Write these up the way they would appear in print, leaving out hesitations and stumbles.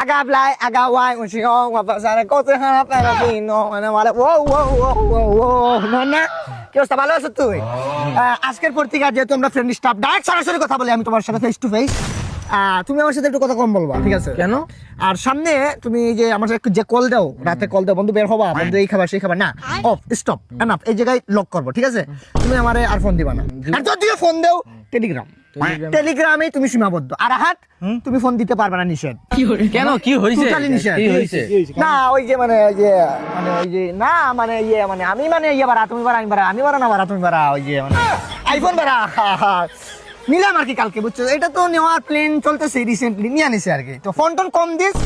Agably, agawai, ushio, wapasare, kote hana, pino, মানে বলে ও না না কি অবস্থা ভালো আছো তুই আজকের পত্রিকা যেহেতু আমরা ফ্রেন্ড স্টাফ ডাইরেক্ট সরাসরি কথা বলি আমি তোমার সাথে ফেস টু ফেস তুমি আমার সাথে একটু কথা কম বলবা ঠিক আছে কেন? আর সামনে তুমি এই যে আমার সাথে যে কল দাও রাতে কল দাও বন্ধু বের হবা বন্ধু এই খাবার সেই খাবার না অফ স্টপ এনাফ এই জায়গায় লক করবো ঠিক আছে তুমি আমারে আর ফোন দিবা না আর যদিও ফোন দাও টেলিগ্রামে তুমি সীমাবদ্ধ আর হাত তুমি ফোন দিতে পারবে না নিষেধ কেন কি হইছে টোটালি নিষেধ কি হইছে না ওই যে মানে ওই যে না মানে মানে আমি মানে বাড়া তুমি বাড়া আমি বাড়া আমি বাড়া না বাড়া তুমি বাড়া ওই যে মানে আইফোন বাড়া নিলাম আর কি কালকে বুঝছো এটা তো নেওয়ার প্ল্যান চলতেছে রিসেন্টলি নিয়ে আনিছে আর কি তো ফোন টোন কম দিস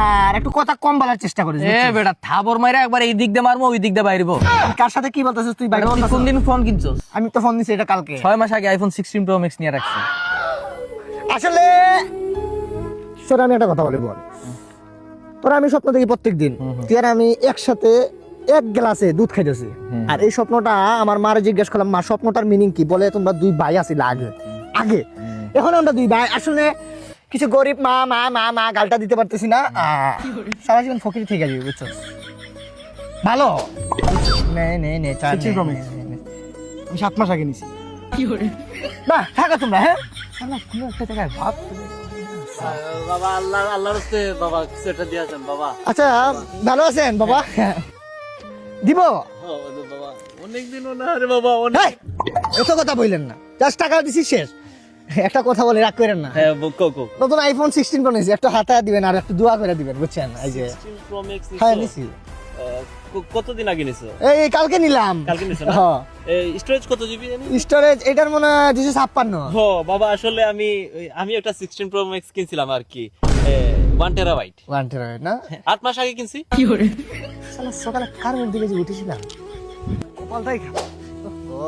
আর একটু কথা কম বলার চেষ্টা করিস এ বেটা থাবর মাইরা একবার এই দিক দিয়ে মারবো ওই দিক দিয়ে বাইরবো কার সাথে কি বলতেছিস তুই বাইরে কোন দিন ফোন কিনছস আমি তো ফোন দিছি এটা কালকে 6 মাস আগে আইফোন 16 প্রো ম্যাক্স নিয়ে রাখছি আসলে তোরা আমি একটা কথা বলি বল তোরা আমি স্বপ্ন দেখি প্রত্যেকদিন তুই আর আমি একসাথে এক গ্লাসে দুধ খাইতেছি আর এই স্বপ্নটা আমার মারে জিজ্ঞেস করলাম মা স্বপ্নটার মিনিং কি বলে তোমরা দুই ভাই আছি আগে আগে এখন আমরা দুই ভাই আসলে কিছু গরিব মা মা মা মা গালটা দিতে পারতেছি না সারা জীবন ফকির থেকে যাবে বুঝছো ভালো নে নে নে চার আমি 7 মাস আগে নিছি না থাকো তোমরা হ্যাঁ আল্লাহ কোনো একটা জায়গায় ভাব বাবা আল্লাহর রাস্তে বাবা কিছু একটা দিয়েছেন বাবা আচ্ছা ভালো আছেন বাবা দিব বাবা অনেক দিন না আরে বাবা অনেক এত কথা বললেন না জাস্ট টাকা দিছি শেষ একটা কথা বলে রাগ করেন না হ্যাঁ কো নতুন আইফোন 16 প্রো নিয়েছি একটা হাতে দিবেন আর একটু দোয়া করে দিবেন বুঝছেন এই যে 16 প্রো ম্যাক্স হ্যাঁ নিছি কতদিন আগে নিছো এই কালকে নিলাম কালকে নিছো না হ্যাঁ এই স্টোরেজ কত জিবি জানি স্টোরেজ এটার মনে হয় 256 হো বাবা আসলে আমি একটা 16 প্রো ম্যাক্স কিনছিলাম আর কি 1 টেরাবাইট 1 টেরাবাইট না 8 মাস আগে কিনছি শালা সকালে কার মধ্যে গেছে উঠেছিলাম কপালটাই খারাপ ও